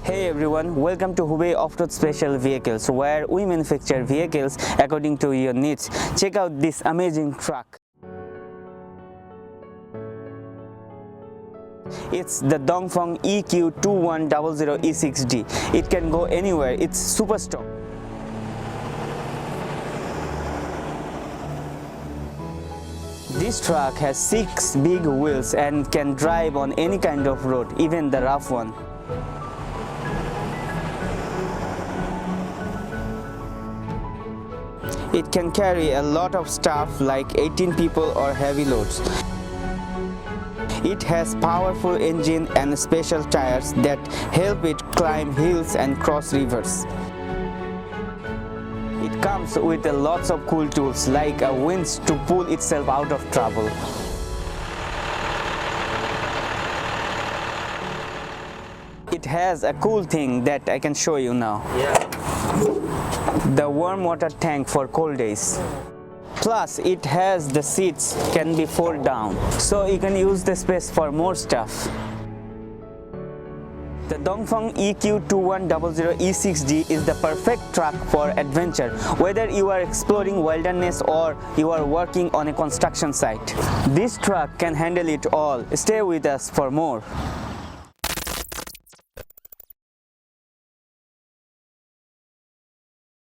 Hey everyone, welcome to Hubei Off-Road Special Vehicles, where we manufacture vehicles according to your needs. Check out this amazing truck. It's the Dongfeng EQ245 E6D. It can go anywhere. It's super strong. This truck has 6 big wheels and can drive on any kind of road, even the rough one. It can carry a lot of stuff like 18 people or heavy loads. It has powerful engine and special tires that help it climb hills and cross rivers. It comes with lots of cool tools like a winch to pull itself out of trouble. It has a cool thing that I can show you now. The warm water tank for cold days. Plus it has the seats can be fold down, so you can use the space for more stuff. The Dongfeng EQ245 E6D is the perfect truck for adventure, whether you are exploring wilderness or you are working on a construction site. This truck can handle it all. Stay with us for more.